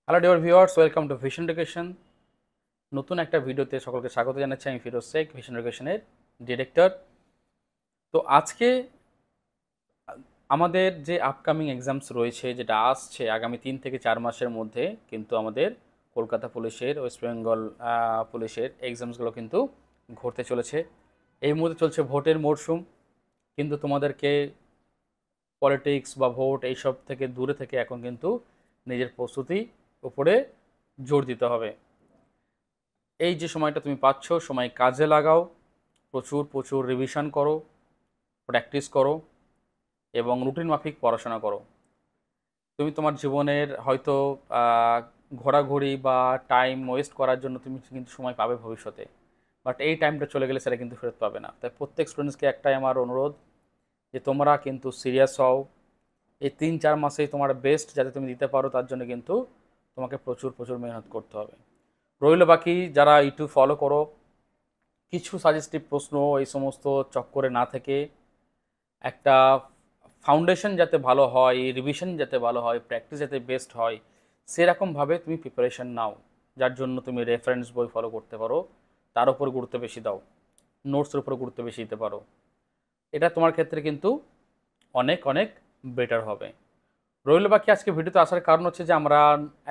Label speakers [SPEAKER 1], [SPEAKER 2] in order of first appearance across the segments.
[SPEAKER 1] Hello dear viewers, welcome to vision education. নতুন একটা ভিডিওতে সকলকে স্বাগত জানাচ্ছি। আমি ফিরোজ শেখ, ভিশন এডুকেশনের ডিরেক্টর। তো আজকে আমাদের যে আপকামিং এক্সামস রয়েছে, যেটা আসছে আগামী 3 থেকে 4 মাসের মধ্যে, কিন্তু আমাদের কলকাতা পুলিশের, ওয়েস্ট বেঙ্গল পুলিশের এক্সামসগুলো কিন্তু ঘটতে চলেছে। এই মুহূর্তে চলছে ভোটের মরশুম, কিন্তু তোমাদেরকে পলিটিক্স বা ভোট এইসব থেকে দূরে থেকে এখন কিন্তু নিজের প্রস্তুতি উপরে জোর দিতে হবে। এই যে সময়টা তুমি পাচ্ছ, সময় কাজে লাগাও, প্রচুর প্রচুর রিভিশন করো, প্র্যাকটিস করো এবং রুটিন মাফিক পড়াশোনা করো। তুমি তোমার জীবনের হয়তো আহ, ঘোরাঘুরি বা টাইম ওয়েস্ট করার জন্য তুমি কিন্তু সময় পাবে ভবিষ্যতে, বাট এই টাইমটা চলে গেলে সেটা কিন্তু ফেরত পাবে না। তাই প্রত্যেক স্টুডেন্টসকে একটাই আমার অনুরোধ, যে তোমরা কিন্তু সিরিয়াস হও। এই 3-4 মাসেই তোমার বেস্ট যাতে তুমি দিতে পারো, তার জন্য কিন্তু তোমাকে প্রচুর প্রচুর মেহনত করতে হবে। রইল বাকি যারা ইউটিউব ফলো করো, কিছু সাজেস্টিভ প্রশ্ন এই সমস্ত চক্করে না থেকে একটা ফাউন্ডেশন যাতে ভালো হয়, রিভিশন যাতে ভালো হয়, প্র্যাকটিস যাতে বেস্ট হয়, সেরকমভাবে তুমি প্রিপারেশন নাও, যার জন্য তুমি রেফারেন্স বই ফলো করতে পারো, তার উপর গুরুত্ব বেশি দাও, নোটসের উপর গুরুত্ব বেশি দিতে পারো। এটা তোমার ক্ষেত্রে কিন্তু অনেক অনেক বেটার হবে। রইল বাকি আজকে ভিডিওতে আসার কারণ হচ্ছে যে আমরা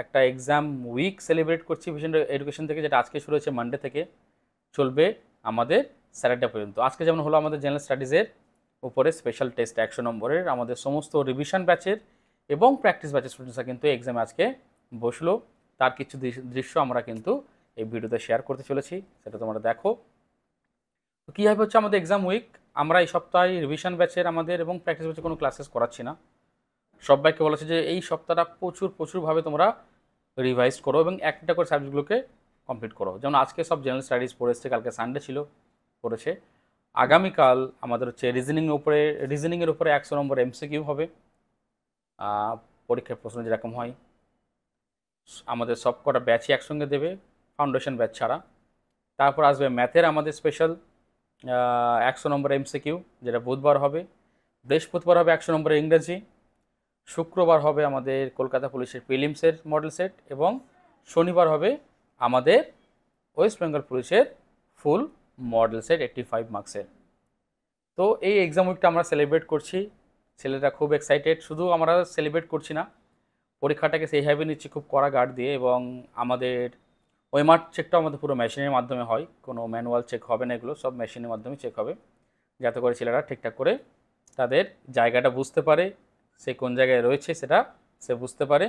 [SPEAKER 1] একটা এক্সাম উইক সেলিব্রেট করছি ভিশন এডুকেশন থেকে, যেটা আজকে শুরু হয়েছে মানডে থেকে, চলবে আমাদের স্যাটারডে পর্যন্ত। আজকে যেমন হলো আমাদের জেনারেল স্টাডিজের উপরে স্পেশাল টেস্ট 100 নম্বরের, আমাদের সমস্ত রিভিশন ব্যাচের এবং প্র্যাকটিস ব্যাচের স্টুডেন্টসরা কিন্তু এক্সামে আজকে বসলো। তার কিছু দৃশ্য আমরা কিন্তু এই ভিডিওতে শেয়ার করতে চলেছি, সেটা তোমরা দেখো। তো কীভাবে হচ্ছে আমাদের এক্সাম উইক, আমরা এই সপ্তাহে রিভিশন ব্যাচের আমাদের এবং প্র্যাকটিস ব্যাচের কোনো ক্লাসেস করাচ্ছি না। সবাইকে বলেছে যে এই সপ্তাহটা প্রচুর প্রচুরভাবে তোমরা রিভাইজ করো এবং একটা করে সাবজেক্টগুলোকে কমপ্লিট করো। যেমন আজকে সব জেনারেল স্টাডিজ পড়েছে, কালকে সানডে ছিল, পড়েছে। আগামীকাল আমাদের হচ্ছে রিজনিংয়ের উপরে 100 নম্বর এমসিকিউ হবে। পরীক্ষার প্রশ্ন যেরকম হয়, আমাদের সব কটা ব্যাচই একসঙ্গে দেবে, ফাউন্ডেশন ব্যাচ ছাড়া। তারপর আসবে ম্যাথের আমাদের স্পেশাল 100 নম্বর এমসিকিউ, যেটা বুধবার হবে। বৃহস্পতিবার হবে 100 নম্বরের ইংরেজি। শুক্রবার হবে আমাদের কলকাতা পুলিশের প্রিলিমসের মডেল সেট এবং শনিবার হবে আমাদের ওয়েস্ট বেঙ্গল পুলিশের ফুল মডেল সেট 85 মার্কসের। তো এই এক্সাম উইকটা আমরা সেলিব্রেট করছি, ছেলেরা খুব এক্সাইটেড। শুধু আমরা সেলিব্রেট করছি না, পরীক্ষাটাকে সেইভাবে নিচ্ছি খুব কড়া গার্ড দিয়ে, এবং আমাদের ওয়েমার চেকটাও আমাদের পুরো মেশিনের মাধ্যমে হয়, কোনো ম্যানুয়াল চেক হবে না, এগুলো সব মেশিনের মাধ্যমে চেক হবে, যাতে করে ছেলেরা ঠিকঠাক করে তাদের জায়গাটা বুঝতে পারে, সে কোন জায়গায় রয়েছে সেটা সে বুঝতে পারে।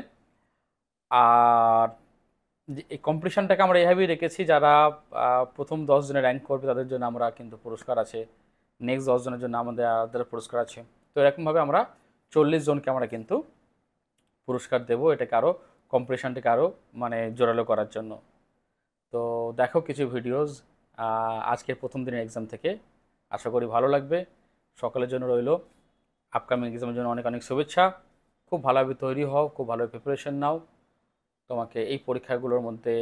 [SPEAKER 1] আর এই কম্পিটিশানটাকে আমরা এইভাবেই রেখেছি, যারা প্রথম 10 জনে র্যাঙ্ক করবে তাদের জন্য আমরা কিন্তু পুরস্কার আছে, নেক্সট 10 জনের জন্য আমাদের পুরস্কার আছে। তো এরকমভাবে আমরা 40 জনকে আমরা কিন্তু পুরস্কার দেবো, এটাকে আরও কম্পিটিশানটাকে আরও মানে জোরালো করার জন্য। তো দেখো কিছু ভিডিওস আজকের প্রথম দিনের এক্সাম থেকে, আশা করি ভালো লাগবে। সকলের জন্য রইল আপকামিং এক্সামের জন্য অনেক অনেক শুভেচ্ছা। খুব ভালোভাবে তৈরি হও, খুব ভালোভাবে প্রিপারেশন নাও। তোমাকে এই পরীক্ষাগুলোর মধ্যে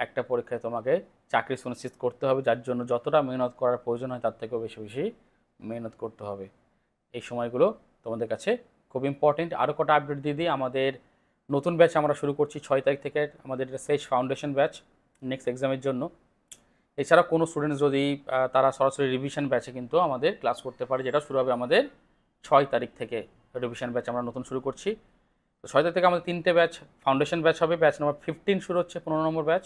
[SPEAKER 1] একটা পরীক্ষায় তোমাকে চাকরি সুনিশ্চিত করতে হবে, যার জন্য যতটা মেহনত করার প্রয়োজন হয় তার থেকেও বেশি বেশি মেহনত করতে হবে। এই সময়গুলো তোমাদের কাছে খুব ইম্পর্টেন্ট। আরও কটা আপডেট দিয়ে দিই, আমাদের নতুন ব্যাচ আমরা শুরু করছি 6 তারিখ থেকে, আমাদের সেজ ফাউন্ডেশন ব্যাচ নেক্সট এক্সামের জন্য। এছাড়া কোনো স্টুডেন্টস যদি তারা সরাসরি রিভিশন ব্যাচে কিন্তু আমাদের ক্লাস করতে পারে, যেটা শুরু হবে আমাদের 6 তারিখ থেকে। রিভিশন ব্যাচ আমরা নতুন শুরু করছি। তো 6 তারিখ থেকে আমাদের 3টে ব্যাচ ফাউন্ডেশন ব্যাচ হবে, ব্যাচ নম্বর 15 শুরু হচ্ছে, 15 নম্বর ব্যাচ।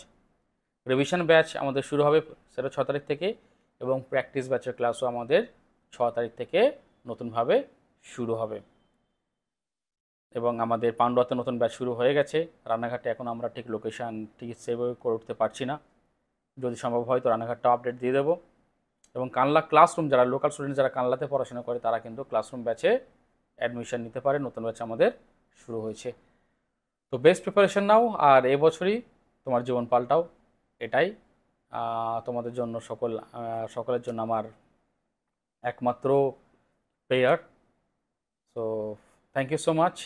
[SPEAKER 1] রিভিশন ব্যাচ আমাদের শুরু হবে সেটা 6 তারিখ থেকে, এবং প্র্যাকটিস ব্যাচের ক্লাসও আমাদের 6 তারিখ থেকে নতুনভাবে শুরু হবে। এবং আমাদের পান্ডুয়াতে নতুন ব্যাচ শুরু হয়ে গেছে। রানাঘাটে এখন আমরা ঠিক লোকেশান ঠিক সেভাবে করে উঠতে পারছি না, যদি সম্ভব হয় তো রানাঘাটটাও আপডেট দিয়ে দেবো। এবং কানলা ক্লাসরুম, যারা লোকাল স্টুডেন্ট যারা কানলাতে পড়াশোনা করে, তারা কিন্তু ক্লাসরুম ব্যাচে অ্যাডমিশন নিতে পারে, নতুন ব্যাচ আমাদের শুরু হয়েছে। তো বেস্ট প্রিপারেশন নাও, আর এবছরই তোমার জীবন পাল্টাও, এটাই তোমাদের জন্য সকলের জন্য আমার একমাত্র prayer. So thank you so much.